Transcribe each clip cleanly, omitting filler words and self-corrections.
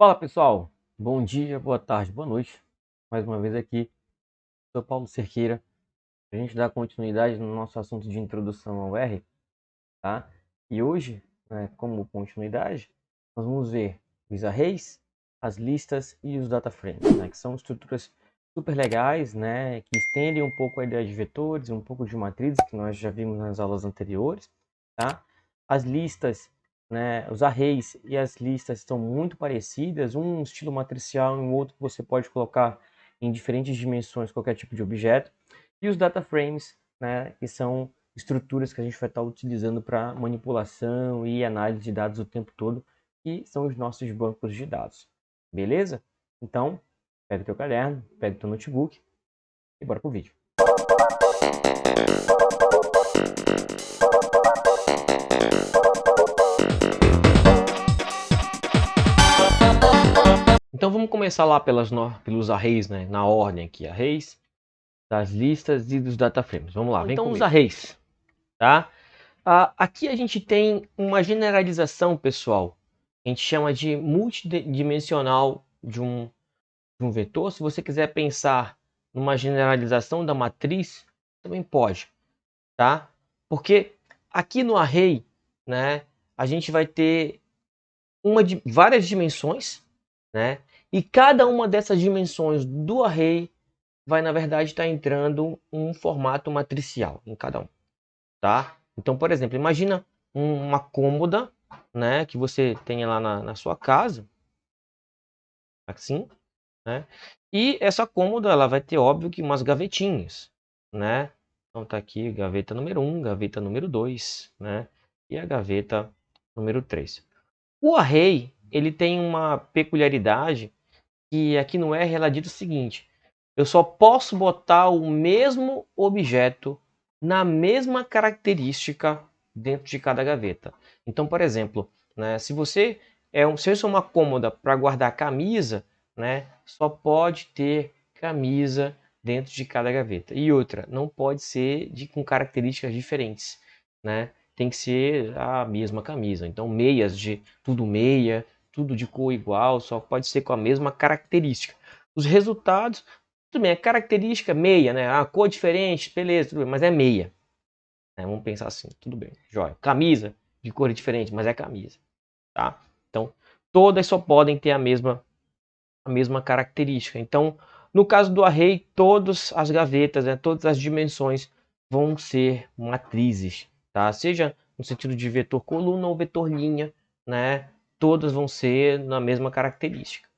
Fala pessoal, bom dia, boa tarde, boa noite. Mais uma vez aqui, sou Paulo Cerqueira. A gente dá continuidade no nosso assunto de introdução ao R, tá? E hoje, como continuidade, nós vamos ver os arrays, as listas e os data frames, né? Que são estruturas super legais, né? Que estendem um pouco a ideia de vetores, um pouco de matrizes, que nós já vimos nas aulas anteriores, tá? As listas, né, os arrays e as listas estão muito parecidas, um estilo matricial e um outro que você pode colocar em diferentes dimensões qualquer tipo de objeto. E os data frames, né, que são estruturas que a gente vai estar utilizando para manipulação e análise de dados o tempo todo, que são os nossos bancos de dados. Beleza? Então, pega o teu caderno, pega o teu notebook e bora pro vídeo. Então vamos começar lá pelos arrays, né? Na ordem aqui, arrays, das listas e dos data frames. Vamos lá, vem então comigo. Os arrays, tá? Aqui a gente tem uma generalização, pessoal. A gente chama de multidimensional de um vetor. Se você quiser pensar numa generalização da matriz, também pode, tá? Porque aqui no array, né, a gente vai ter várias dimensões, né? E cada uma dessas dimensões do array vai, na verdade, estar entrando um formato matricial em cada um, tá? Então, por exemplo, imagina uma cômoda, né, que você tenha lá na sua casa, assim, né? E essa cômoda, ela vai ter, óbvio, que umas gavetinhas, né? Então tá aqui gaveta número 1, gaveta número 2, né? E a gaveta número 3. O array, ele tem uma peculiaridade que aqui no R ela diz o seguinte: eu só posso botar o mesmo objeto na mesma característica dentro de cada gaveta. Então, por exemplo, né, se eu sou uma cômoda para guardar camisa, né, só pode ter camisa dentro de cada gaveta. E outra, não pode ser com características diferentes, né? Tem que ser a mesma camisa. Então, meias de tudo meia, tudo de cor igual, só pode ser com a mesma característica. Os resultados, tudo bem, a característica meia, né? A cor diferente, beleza, tudo bem, mas é meia. Vamos pensar assim, tudo bem, jóia. Camisa de cor diferente, mas é camisa, tá? Então, todas só podem ter a mesma característica. Então, no caso do array, todas as gavetas, né, todas as dimensões vão ser matrizes, tá? Seja no sentido de vetor coluna ou vetor linha, né? Todas vão ser na mesma característica,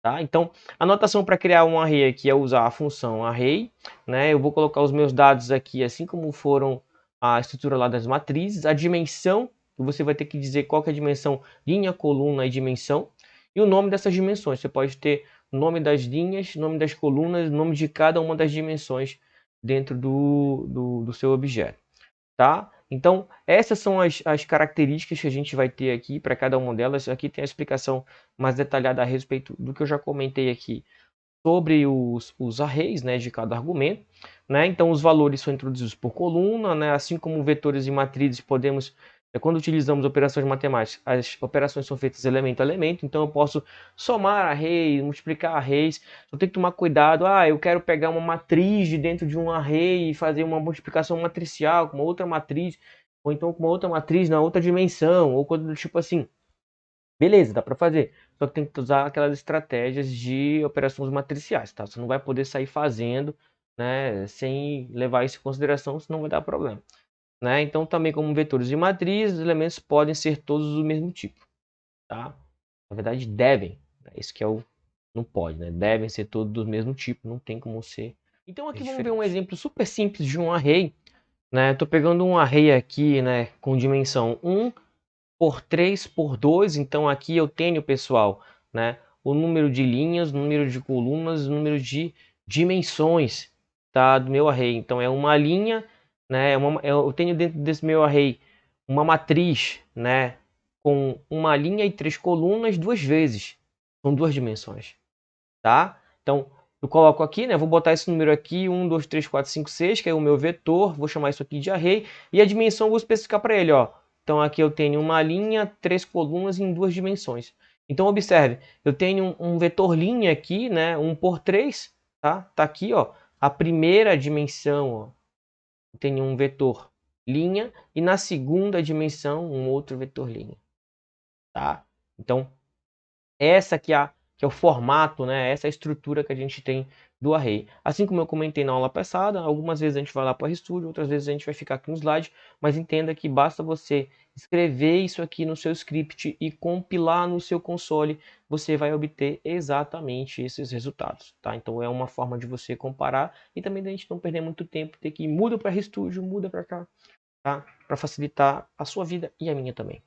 tá? Então, a notação para criar um array aqui é usar a função array, né? Eu vou colocar os meus dados aqui, assim como foram a estrutura lá das matrizes, a dimensão, você vai ter que dizer qual que é a dimensão, linha, coluna e dimensão, e o nome dessas dimensões. Você pode ter o nome das linhas, nome das colunas, nome de cada uma das dimensões dentro do seu objeto, tá? Então, essas são as características que a gente vai ter aqui para cada uma delas. Aqui tem a explicação mais detalhada a respeito do que eu já comentei aqui sobre os arrays, né, de cada argumento, né? Então, os valores são introduzidos por coluna, né? Assim como vetores e matrizes, quando utilizamos operações matemáticas, as operações são feitas elemento a elemento, então eu posso somar arrays, multiplicar arrays, só tenho que tomar cuidado, eu quero pegar uma matriz de dentro de um array e fazer uma multiplicação matricial com uma outra matriz, ou então com uma outra matriz na outra dimensão, ou coisa do tipo assim. Beleza, dá para fazer. Só que tem que usar aquelas estratégias de operações matriciais, tá? Você não vai poder sair fazendo, né, sem levar isso em consideração, senão vai dar problema, né? Então, também como vetores de matriz, os elementos podem ser todos do mesmo tipo, tá? Na verdade, devem. Isso que é o não pode, né? Devem ser todos do mesmo tipo, não tem como ser. Então, aqui vamos ver um exemplo super simples de um array, né? Estou pegando um array aqui, né, com dimensão 1 por 3 por 2, então aqui eu tenho, pessoal, né, o número de linhas, o número de colunas, o número de dimensões, tá, do meu array. Então é uma linha, né, eu tenho dentro desse meu array uma matriz, né, com uma linha e 3 colunas duas vezes, são duas dimensões, tá? Então eu coloco aqui, né, vou botar esse número aqui, 1, 2, 3, 4, 5, 6, que é o meu vetor, vou chamar isso aqui de array, e a dimensão eu vou especificar para ele, ó. Então aqui eu tenho uma linha, 3 colunas em duas dimensões. Então observe, eu tenho um vetor linha aqui, né, 1 por 3, tá? Tá aqui, ó, a primeira dimensão, ó, eu tenho um vetor linha e na segunda dimensão um outro vetor linha, tá? Então essa que é o formato, né? Essa é a estrutura que a gente tem do array. Assim como eu comentei na aula passada, algumas vezes a gente vai lá para o RStudio, outras vezes a gente vai ficar aqui no slide, mas entenda que basta você escrever isso aqui no seu script e compilar no seu console, você vai obter exatamente esses resultados, tá? Então é uma forma de você comparar e também da gente não perder muito tempo, ter que muda para RStudio, muda para cá, tá? Para facilitar a sua vida e a minha também.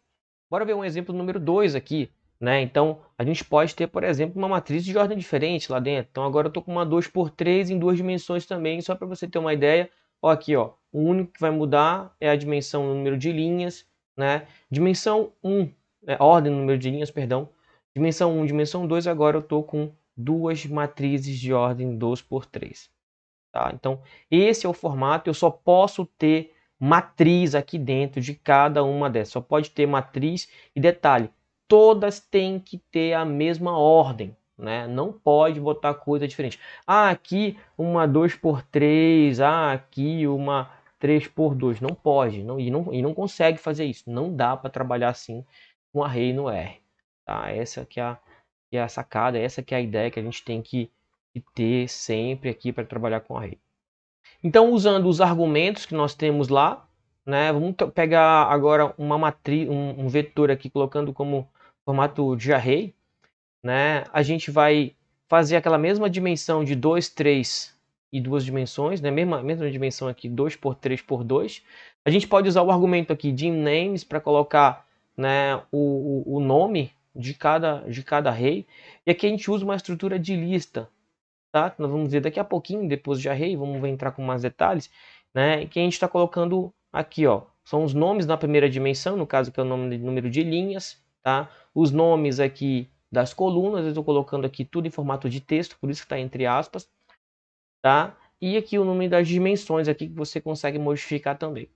Bora ver um exemplo número 2 aqui, né? Então, a gente pode ter, por exemplo, uma matriz de ordem diferente lá dentro. Então, agora eu estou com uma 2 por 3 em 2 dimensões também, só para você ter uma ideia. Ó, aqui, ó, o único que vai mudar é a dimensão no número de linhas, né? Dimensão 1, ordem no número de linhas, perdão. Dimensão 1, dimensão 2, agora eu estou com duas matrizes de ordem 2 por 3. Tá? Então, esse é o formato, eu só posso ter matriz aqui dentro de cada uma dessas. Só pode ter matriz e detalhe, todas têm que ter a mesma ordem, né? Não pode botar coisa diferente. Ah, aqui uma 2 por 3, aqui uma 3 por 2. Não pode, e não consegue fazer isso. Não dá para trabalhar assim com array no R. Tá? Essa que é a sacada, essa que é a ideia que a gente tem que ter sempre aqui para trabalhar com array. Então, usando os argumentos que nós temos lá, né, vamos pegar agora uma matriz, um vetor aqui, colocando como formato de array, né, a gente vai fazer aquela mesma dimensão de 2, 3 e duas dimensões, né, mesma dimensão aqui, 2 por 3 por 2. A gente pode usar o argumento aqui de names para colocar, né, o nome de cada array. E aqui a gente usa uma estrutura de lista, tá? Nós vamos ver daqui a pouquinho, depois de array, vamos entrar com mais detalhes, né? Que a gente está colocando aqui, ó, são os nomes na primeira dimensão, no caso que é o número de linhas, tá? Os nomes aqui das colunas, eu estou colocando aqui tudo em formato de texto, por isso que está entre aspas, tá? E aqui o nome das dimensões aqui que você consegue modificar também.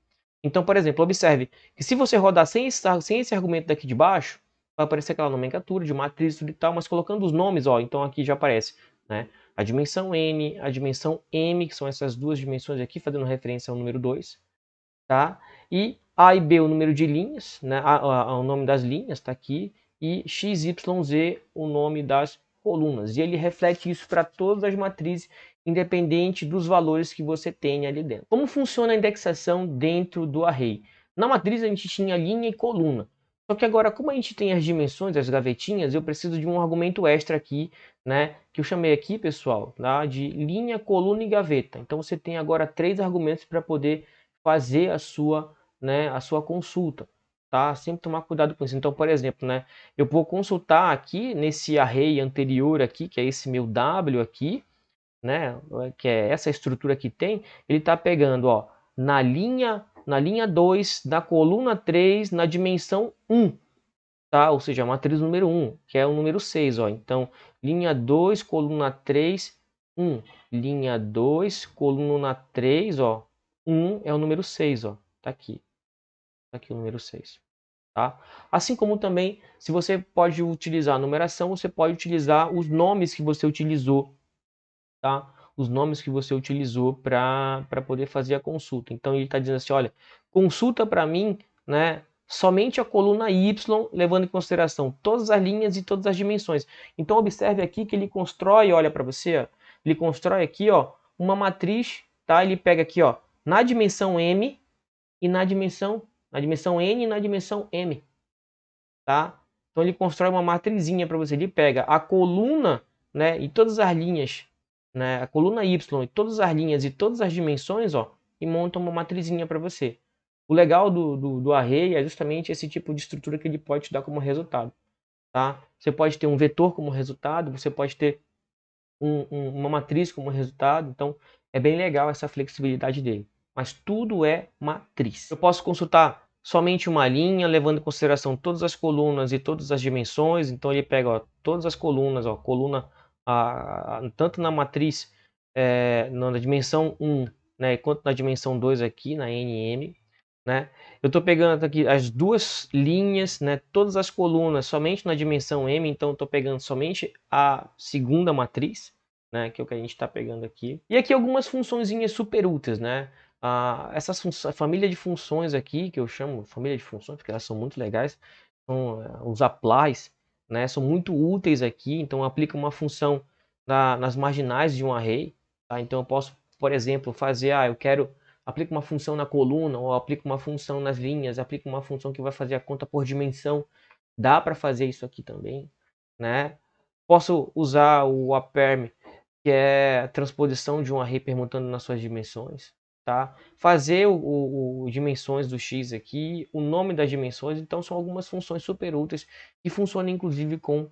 Então, por exemplo, observe que se você rodar sem esse argumento daqui de baixo, vai aparecer aquela nomenclatura de matriz e tal, mas colocando os nomes, ó, então aqui já aparece, né? A dimensão n, a dimensão m, que são essas duas dimensões aqui, fazendo referência ao número 2, tá? E A e B, o número de linhas, né? O nome das linhas está aqui, e x, y, z, o nome das colunas. E ele reflete isso para todas as matrizes, independente dos valores que você tenha ali dentro. Como funciona a indexação dentro do array? Na matriz a gente tinha linha e coluna. Só que agora, como a gente tem as dimensões, as gavetinhas, eu preciso de um argumento extra aqui, né? Que eu chamei aqui, pessoal, tá? De linha, coluna e gaveta. Então você tem agora 3 argumentos para poder fazer a sua, né, a sua consulta, tá? Sempre tomar cuidado com isso. Então, por exemplo, né, eu vou consultar aqui nesse array anterior aqui, que é esse meu W aqui, né, que é essa estrutura que tem, ele está pegando, ó, na linha 2, na coluna 3, na dimensão 1, tá? Ou seja, a matriz número 1, que é o número 6, ó. Então, linha 2, coluna 3, 1. Linha 2, coluna 3, ó. 1 é o número 6, ó. Tá aqui. Tá aqui o número 6. Tá? Assim como também, se você pode utilizar a numeração, você pode utilizar os nomes que você utilizou, tá? Os nomes que você utilizou para poder fazer a consulta. Então ele está dizendo assim, olha, consulta para mim, né, somente a coluna Y, levando em consideração todas as linhas e todas as dimensões. Então observe aqui que ele constrói, olha para você, ó, ele constrói aqui, ó, uma matriz, tá? Ele pega aqui, ó, na dimensão M e na dimensão N e na dimensão M, tá? Então ele constrói uma matrizinha para você. Ele pega a coluna, né, e todas as linhas, né, a coluna Y e todas as linhas e todas as dimensões, ó, e monta uma matrizinha para você. O legal do array é justamente esse tipo de estrutura que ele pode te dar como resultado, tá? Você pode ter um vetor como resultado, você pode ter uma matriz como resultado, então é bem legal essa flexibilidade dele. Mas tudo é matriz. Eu posso consultar somente uma linha, levando em consideração todas as colunas e todas as dimensões. Então ele pega, ó, todas as colunas, ó, coluna tanto na matriz, na dimensão 1, né, quanto na dimensão 2 aqui, na NM. né? Eu estou pegando aqui as duas linhas, né? Todas as colunas somente na dimensão M, então estou pegando somente a segunda matriz, né? Que é o que a gente está pegando aqui. E aqui algumas funçõezinhas super úteis, né? A família de funções aqui, que eu chamo família de funções, porque elas são muito legais, são os applies, né? São muito úteis aqui, então aplica uma função nas marginais de um array, tá? Então eu posso, por exemplo, fazer, eu quero aplica uma função na coluna, ou aplica uma função nas linhas, aplica uma função que vai fazer a conta por dimensão. Dá para fazer isso aqui também, né? Posso usar o aperm, que é a transposição de um array permutando nas suas dimensões, tá? Fazer o dimensões do x aqui, o nome das dimensões, então são algumas funções super úteis que funcionam inclusive com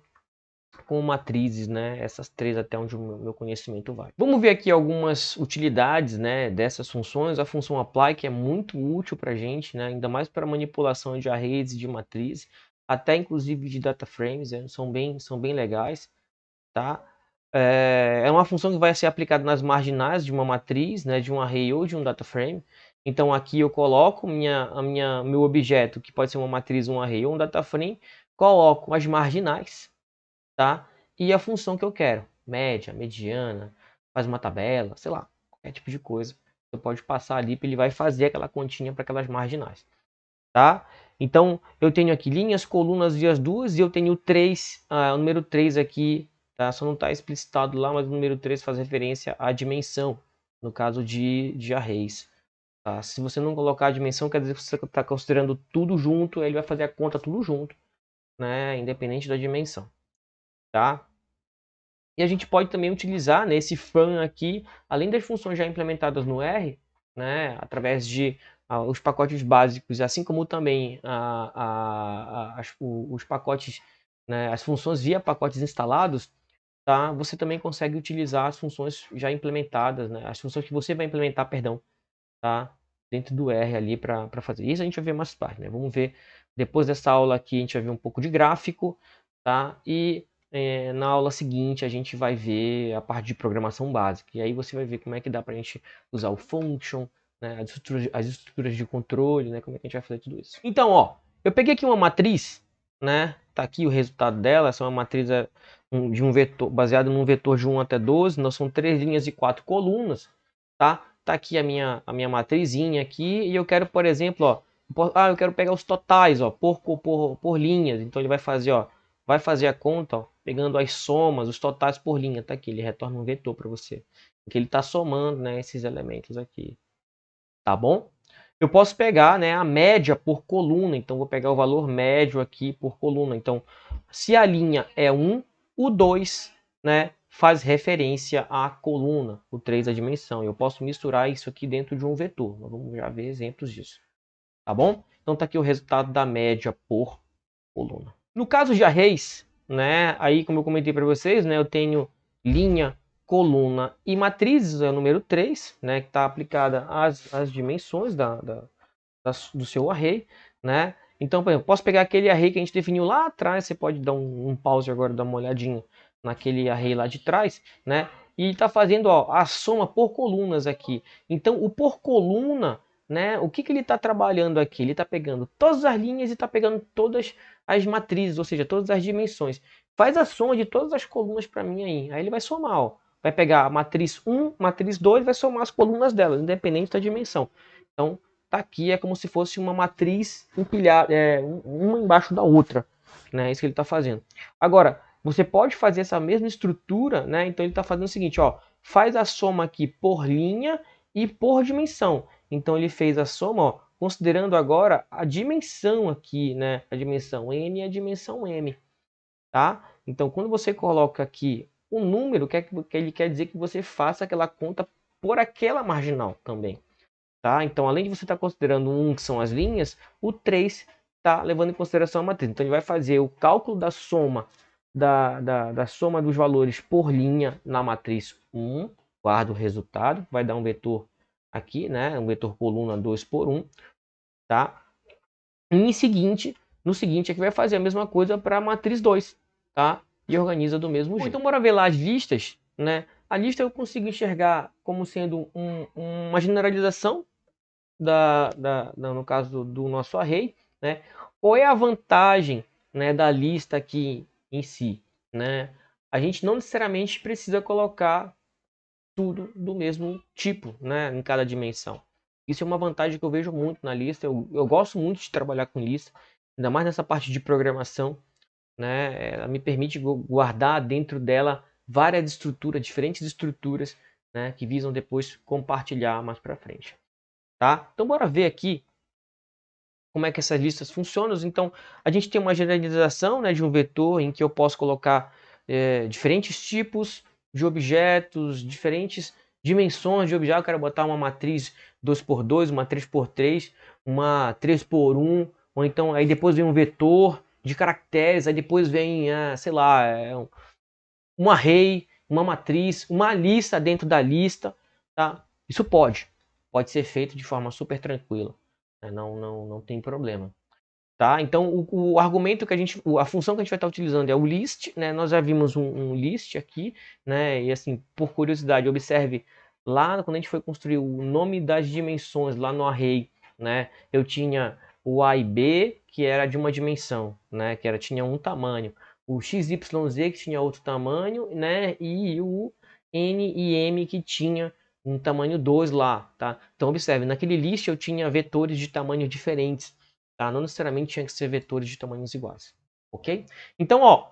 matrizes, né? Essas três até onde o meu conhecimento vai. Vamos ver aqui algumas utilidades, né, dessas funções. A função apply, que é muito útil para a gente, né, ainda mais para manipulação de arrays e de matrizes, até inclusive de data frames, né, são bem legais, tá? É uma função que vai ser aplicada nas marginais de uma matriz, né, de um array ou de um data frame. Então aqui eu coloco meu objeto, que pode ser uma matriz, um array ou um data frame, coloco as marginais, tá? E a função que eu quero, média, mediana, faz uma tabela, sei lá, qualquer tipo de coisa. Você pode passar ali, ele vai fazer aquela continha para aquelas marginais, tá? Então, eu tenho aqui linhas, colunas e as duas, e eu tenho o número 3 aqui, tá? Só não está explicitado lá, mas o número 3 faz referência à dimensão, no caso de arrays. Tá? Se você não colocar a dimensão, quer dizer que você está considerando tudo junto, ele vai fazer a conta tudo junto, né? Independente da dimensão, tá? E a gente pode também utilizar, né, esse fan aqui, além das funções já implementadas no R, né, através de os pacotes básicos, assim como também os pacotes, né, as funções via pacotes instalados, tá? Você também consegue utilizar as funções já implementadas, né, as funções que você vai implementar, perdão, tá? Dentro do R ali para fazer. Isso a gente vai ver mais tarde, né? Vamos ver, depois dessa aula aqui, a gente vai ver um pouco de gráfico, tá? E na aula seguinte a gente vai ver a parte de programação básica. E aí você vai ver como é que dá para a gente usar o function, né? As estruturas de controle, né? Como é que a gente vai fazer tudo isso. Então, ó, eu peguei aqui uma matriz, né? Tá aqui o resultado dela. Essa é uma matriz de um vetor, baseado num vetor de 1 até 12. Não, são 3 linhas e 4 colunas, tá? Tá aqui a minha matrizinha aqui, e eu quero, por exemplo, ó, eu quero pegar os totais, ó, por linhas. Então ele vai fazer, ó, vai fazer a conta, ó, pegando as somas, os totais por linha, tá aqui, ele retorna um vetor para você, porque ele está somando, né, esses elementos aqui, tá bom? Eu posso pegar, né, a média por coluna, então vou pegar o valor médio aqui por coluna. Então, se a linha é 1, o 2, né, faz referência à coluna, o 3 a dimensão. Eu posso misturar isso aqui dentro de um vetor. Nós vamos já ver exemplos disso, tá bom? Então tá aqui o resultado da média por coluna. No caso de arrays, né, aí como eu comentei para vocês, né, eu tenho linha, coluna e matrizes, é o número 3, né, que está aplicada às dimensões do seu array, né? Então, por exemplo, posso pegar aquele array que a gente definiu lá atrás, você pode dar um pause agora, dar uma olhadinha naquele array lá de trás, né? E está fazendo, ó, a soma por colunas aqui. Então, o por coluna, né? O que ele está trabalhando aqui? Ele está pegando todas as linhas e está pegando todas as matrizes, ou seja, todas as dimensões. Faz a soma de todas as colunas para mim aí. Aí ele vai somar, ó. Vai pegar a matriz 1, matriz 2, vai somar as colunas delas, independente da dimensão. Então, tá aqui, é como se fosse uma matriz empilhada, uma embaixo da outra, né? É isso que ele está fazendo. Agora, você pode fazer essa mesma estrutura, né? Então ele está fazendo o seguinte, ó, faz a soma aqui por linha e por dimensão. Então ele fez a soma, ó, considerando agora a dimensão aqui, né? A dimensão n e a dimensão m, tá? Então quando você coloca aqui o número, que ele quer dizer que você faça aquela conta por aquela marginal também. Tá? Então, além de você estar considerando 1, que são as linhas, o 3 está levando em consideração a matriz. Então, ele vai fazer o cálculo da soma da soma dos valores por linha na matriz 1, guarda o resultado, vai dar um vetor aqui, né? Um vetor coluna 2 por 1, tá? E no seguinte é que vai fazer a mesma coisa para a matriz 2, tá? E organiza do mesmo jeito. Então, bora ver lá as listas, né? A lista eu consigo enxergar como sendo uma generalização no caso do nosso array, né? Qual é a vantagem, né, da lista aqui em si, né? A gente não necessariamente precisa colocar tudo do mesmo tipo, né, em cada dimensão. Isso é uma vantagem que eu vejo muito na lista. Eu gosto muito de trabalhar com lista, ainda mais nessa parte de programação, né? Ela me permite guardar dentro dela várias estruturas, diferentes estruturas, né, que visam depois compartilhar mais para frente, tá? Então bora ver aqui como é que essas listas funcionam. Então a gente tem uma generalização, né, de um vetor em que eu posso colocar diferentes tipos de objetos, diferentes dimensões de objeto. Eu quero botar uma matriz 2x2, uma 3x3, uma 3x1, ou então aí depois vem um vetor de caracteres, aí depois vem, sei lá, um array, uma matriz, uma lista dentro da lista, tá? Isso pode ser feito de forma super tranquila, né? Não tem problema. Tá? Então, o argumento que a função que a gente vai estar utilizando é o list, né? Nós já vimos um list aqui, né? E assim, por curiosidade, observe lá quando a gente foi construir o nome das dimensões lá no array, né? Eu tinha o A e B, que era de uma dimensão, né? Tinha um tamanho. O XYZ, que tinha outro tamanho, né? E o N e M, que tinha um tamanho 2 lá, tá? Então, observe, naquele list eu tinha vetores de tamanhos diferentes. Tá? Não necessariamente tinha que ser vetores de tamanhos iguais, ok? Então, ó,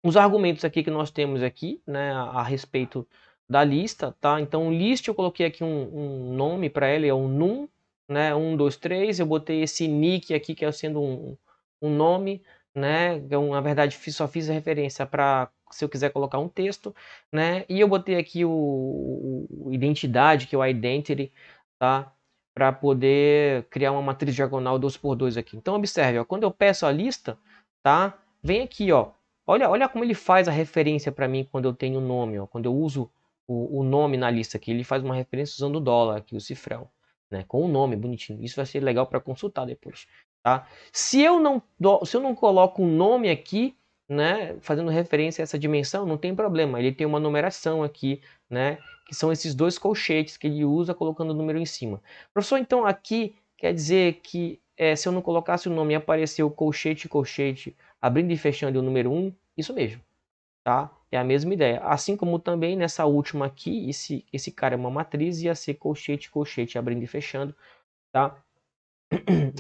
os argumentos aqui que nós temos aqui, né, a respeito da lista, tá? Então, list eu coloquei aqui um nome para ele, é um num, né, 1, 2, 3, eu botei esse nick aqui, que é sendo um nome, né, então, na verdade, só fiz a referência para se eu quiser colocar um texto, né, e eu botei aqui o identidade, que é o identity, tá? Para poder criar uma matriz diagonal 2x2 aqui. Então, observe, ó, quando eu peço a lista, tá? Vem aqui, ó. Olha como ele faz a referência para mim quando eu tenho o nome, ó. Quando eu uso o nome na lista aqui, ele faz uma referência usando o dólar aqui, o cifrão, né? Com o nome bonitinho. Isso vai ser legal para consultar depois, tá? Se eu não coloco um nome aqui, né, fazendo referência a essa dimensão, não tem problema. Ele tem uma numeração aqui, né, que são esses dois colchetes que ele usa colocando o número em cima. Professor, então aqui quer dizer que se eu não colocasse o nome e apareceu colchete, colchete, abrindo e fechando o número 1, isso mesmo, tá? É a mesma ideia. Assim como também nessa última aqui, esse cara é uma matriz, ia ser colchete, colchete, abrindo e fechando, tá?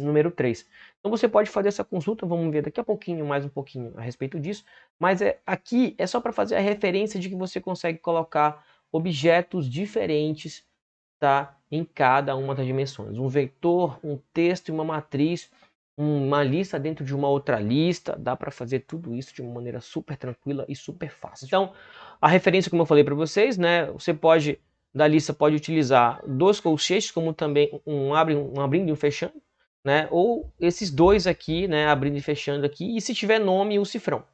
Número 3. Então você pode fazer essa consulta, vamos ver daqui a pouquinho, mais um pouquinho a respeito disso, mas aqui é só para fazer a referência de que você consegue colocar objetos diferentes, tá, em cada uma das dimensões. Um vetor, um texto e uma matriz, uma lista dentro de uma outra lista, dá para fazer tudo isso de uma maneira super tranquila e super fácil. Então, a referência, como eu falei para vocês, né, você pode, da lista, pode utilizar dois colchetes, como também um abrindo e um fechando, né, ou esses dois aqui, né, abrindo e fechando aqui, e se tiver nome, o cifrão,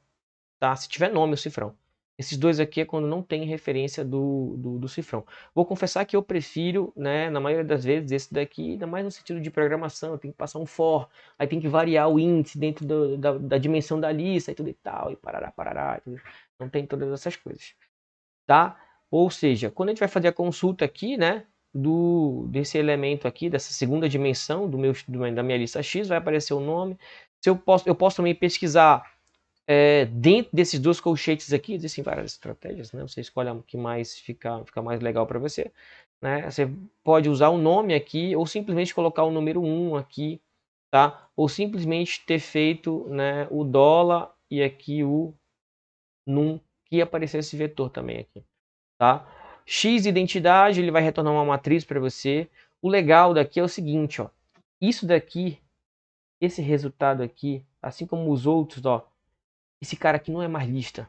tá? Se tiver nome, o cifrão. Esses dois aqui é quando não tem referência do cifrão. Vou confessar que eu prefiro, né, na maioria das vezes, esse daqui, ainda mais no sentido de programação, tem que passar um for, aí tem que variar o índice dentro da dimensão da lista e tudo e tal, e parará, tudo. Não tem todas essas coisas, tá? Ou seja, quando a gente vai fazer a consulta aqui, né, desse elemento aqui, dessa segunda dimensão da minha lista X, vai aparecer o nome. Eu posso também pesquisar dentro desses dois colchetes aqui. Existem várias estratégias, né? Você escolhe o que mais fica mais legal para você, né? Você pode usar o nome aqui, ou simplesmente colocar o número 1 aqui, tá? Ou simplesmente ter feito, né, o dólar e aqui o num, que ia aparecer esse vetor também aqui, tá? X identidade, ele vai retornar uma matriz para você. O legal daqui é o seguinte, ó. Isso daqui, esse resultado aqui, assim como os outros, ó, esse cara aqui não é mais lista.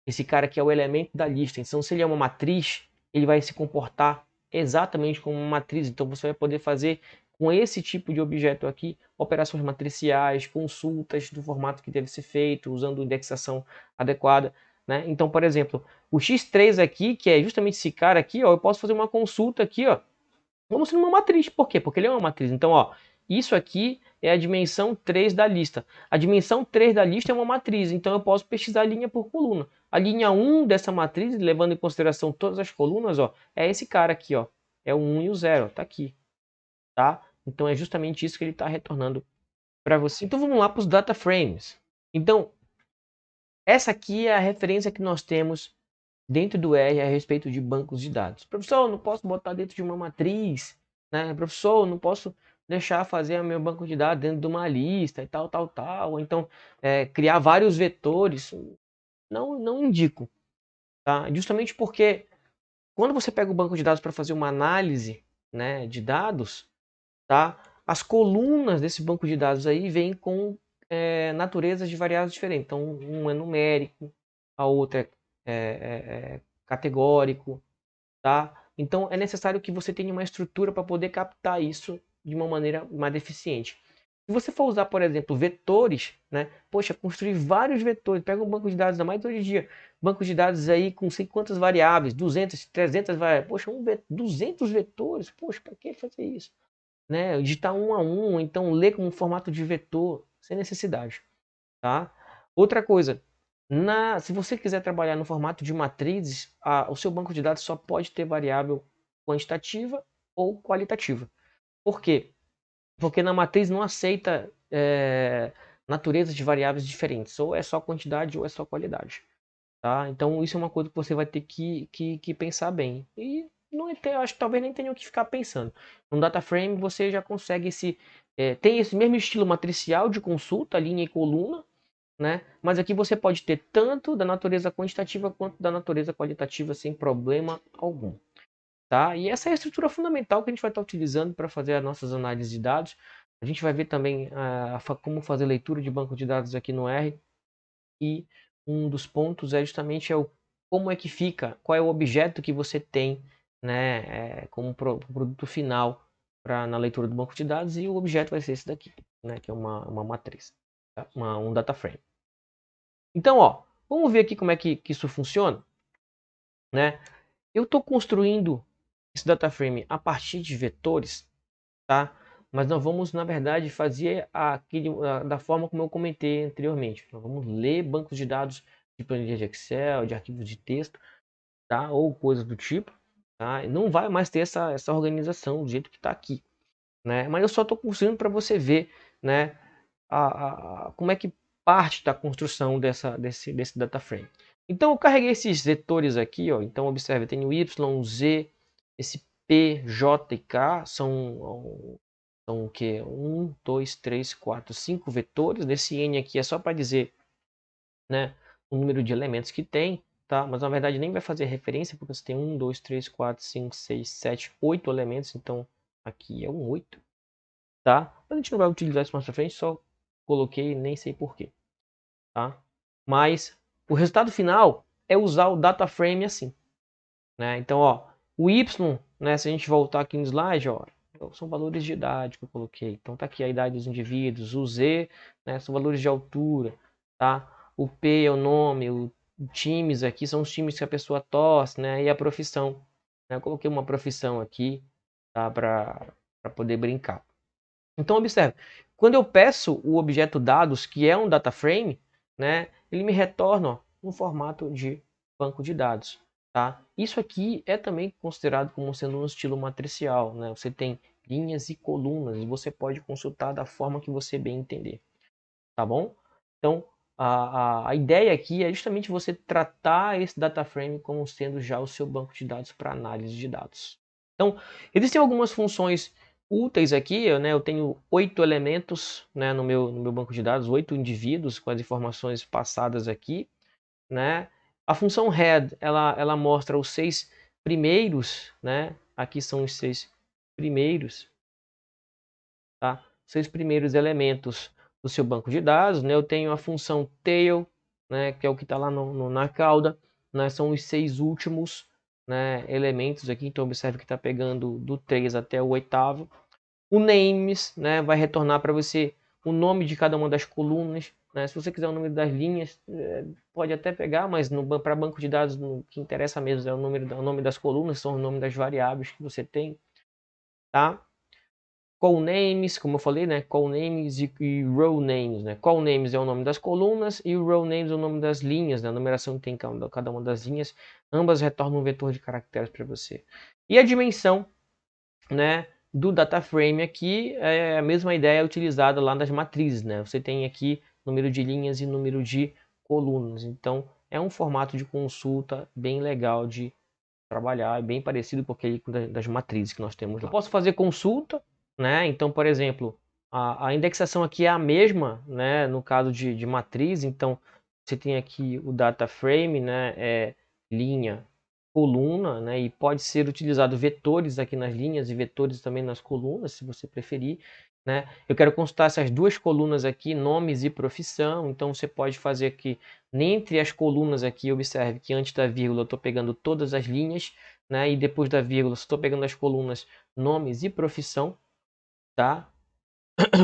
Esse cara aqui é o elemento da lista. Então, se ele é uma matriz, ele vai se comportar exatamente como uma matriz. Então, você vai poder fazer com esse tipo de objeto aqui operações matriciais, consultas do formato que deve ser feito, usando indexação adequada, né? Então, por exemplo, o X3 aqui, que é justamente esse cara aqui, ó, eu posso fazer uma consulta aqui, ó, como sendo uma matriz. Por quê? Porque ele é uma matriz. Então, ó, isso aqui é a dimensão 3 da lista. A dimensão 3 da lista é uma matriz, então eu posso pesquisar linha por coluna. A linha 1 dessa matriz, levando em consideração todas as colunas, ó, é esse cara aqui, ó. É o 1 e o 0, tá aqui. tá? Então é justamente isso que ele está retornando para você. Então vamos lá para os data frames. Então, essa aqui é a referência que nós temos dentro do R a respeito de bancos de dados. Professor, eu não posso botar dentro de uma matriz, né? Professor, eu não posso deixar fazer o meu banco de dados dentro de uma lista e tal, tal, tal. Ou então, criar vários vetores. Não indico, tá? Justamente porque quando você pega o banco de dados para fazer uma análise, né, de dados, tá? As colunas desse banco de dados aí vêm com naturezas de variáveis diferentes. Então, um é numérico, a outra é categórico, tá? Então, é necessário que você tenha uma estrutura para poder captar isso de uma maneira mais eficiente. Se você for usar, por exemplo, vetores, né? Poxa, construir vários vetores. Pega um banco de dados, ainda mais hoje em dia. Banco de dados aí com sei quantas variáveis, 200, 300 variáveis. Poxa, 200 vetores. Poxa, para que fazer isso? Né? Digitar um a um, então ler como formato de vetor, sem necessidade. Tá? Outra coisa, se você quiser trabalhar no formato de matrizes, o seu banco de dados só pode ter variável quantitativa ou qualitativa. Por quê? Porque na matriz não aceita naturezas de variáveis diferentes. Ou é só quantidade ou é só qualidade. Tá? Então isso é uma coisa que você vai ter que pensar bem. E não acho que talvez nem tenha o que ficar pensando. No data frame você já consegue tem esse mesmo estilo matricial de consulta, linha e coluna, né? Mas aqui você pode ter tanto da natureza quantitativa quanto da natureza qualitativa sem problema algum. Tá? E essa é a estrutura fundamental que a gente vai estar utilizando para fazer as nossas análises de dados. A gente vai ver também como fazer leitura de banco de dados aqui no R. E um dos pontos é justamente como é que fica, qual é o objeto que você tem, né, como produto final na leitura do banco de dados, e o objeto vai ser esse daqui, né, que é uma matriz, tá? Um data frame. Então, ó, vamos ver aqui como é que isso funciona, né? Eu estou construindo esse data frame a partir de vetores, tá? Mas nós vamos, na verdade, fazer da forma como eu comentei anteriormente. Nós vamos ler bancos de dados de planilha de Excel, de arquivos de texto, tá? Ou coisas do tipo, tá? Não vai mais ter essa organização do jeito que está aqui, né? Mas eu só estou construindo para você ver, né? Como é que parte da construção desse data frame. Então eu carreguei esses vetores aqui, ó. Então observe, tem o Y, Z, esse P, J e K são o que? 1, 2, 3, 4, 5 vetores. Desse N aqui é só para dizer, né, o número de elementos que tem, tá? Mas na verdade nem vai fazer referência, porque você tem 1, 2, 3, 4, 5, 6, 7, 8 elementos. Então aqui é um 8, tá? Mas a gente não vai utilizar isso mais pra frente, só coloquei, nem sei porquê, tá? Mas o resultado final é usar o data frame assim, né? Então, ó, o Y, né, se a gente voltar aqui no slide, ó, são valores de idade que eu coloquei. Então tá aqui a idade dos indivíduos. O Z, né, são valores de altura, tá? O P é o nome, o times aqui são os times que a pessoa torce, né? E a profissão, né? Eu coloquei uma profissão aqui, tá? Para poder brincar. Então observe, quando eu peço o objeto dados, que é um data frame, né, ele me retorna, ó, um formato de banco de dados. Tá? Isso aqui é também considerado como sendo um estilo matricial. Né? Você tem linhas e colunas e você pode consultar da forma que você bem entender. Tá bom? Então a ideia aqui é justamente você tratar esse data frame como sendo já o seu banco de dados para análise de dados. Então, existem algumas funções úteis aqui, né? Eu tenho 8 elementos, né, no meu banco de dados, 8 indivíduos com as informações passadas aqui, né? A função head, ela mostra os 6 primeiros, né? Aqui são os 6 primeiros, tá? 6 primeiros elementos do seu banco de dados, né? Eu tenho a função tail, né, que é o que está lá na cauda, né? São os 6 últimos, né, elementos aqui, então observe que está pegando do 3 até o 8º. O names, né, vai retornar para você o nome de cada uma das colunas, né? Se você quiser o nome das linhas, pode até pegar, mas para banco de dados o que interessa mesmo é o nome das colunas, são o nome das variáveis que você tem, tá? Call names, como eu falei, né? Call names e row names, né? Call names é o nome das colunas e o row names é o nome das linhas, né? A numeração que tem cada uma das linhas. Ambas retornam um vetor de caracteres para você. E a dimensão, né? do data frame aqui é a mesma ideia utilizada lá nas matrizes, né? Você tem aqui número de linhas e número de colunas. Então, é um formato de consulta bem legal de trabalhar, bem parecido com aquele das matrizes que nós temos lá. Eu posso fazer consulta, né? Então, por exemplo, a indexação aqui é a mesma, né? No caso de matriz, então você tem aqui o data frame, né? É linha, coluna, né? E pode ser utilizado vetores aqui nas linhas e vetores também nas colunas, se você preferir, né? Eu quero consultar essas duas colunas aqui, nomes e profissão. Então você pode fazer aqui, entre as colunas aqui, observe que antes da vírgula eu estou pegando todas as linhas, né? E depois da vírgula estou pegando as colunas nomes e profissão, tá?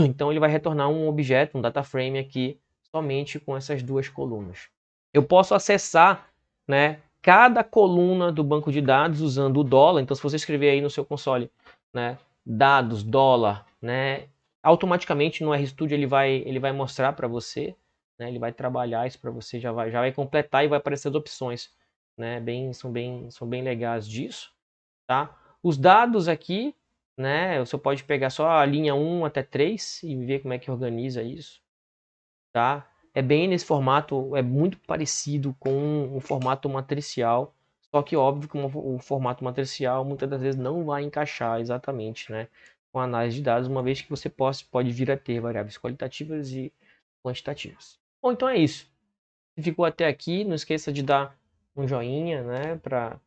Então ele vai retornar um objeto, um data frame aqui, somente com essas duas colunas. Eu posso acessar, né, cada coluna do banco de dados usando o dólar. Então se você escrever aí no seu console, né, dados, dólar, né, automaticamente no RStudio ele vai mostrar para você, né, ele vai trabalhar isso para você, já vai completar e vai aparecer as opções, né, são bem legais disso, tá? Os dados aqui, né, você pode pegar só a linha 1 até 3 e ver como é que organiza isso, tá? É bem nesse formato, é muito parecido com o formato matricial, só que óbvio que o formato matricial muitas das vezes não vai encaixar exatamente, né, com a análise de dados, uma vez que você pode vir a ter variáveis qualitativas e quantitativas. Bom, então é isso. Se ficou até aqui, não esqueça de dar um joinha, né, para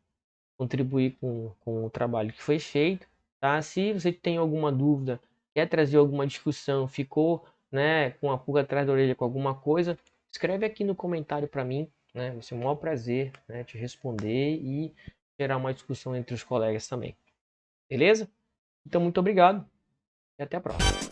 contribuir com o trabalho que foi feito, tá? Se você tem alguma dúvida, quer trazer alguma discussão, ficou, né, com a pulga atrás da orelha com alguma coisa, escreve aqui no comentário para mim, né? Vai ser um maior prazer, né, te responder e gerar uma discussão entre os colegas também. Beleza? Então, muito obrigado e até a próxima.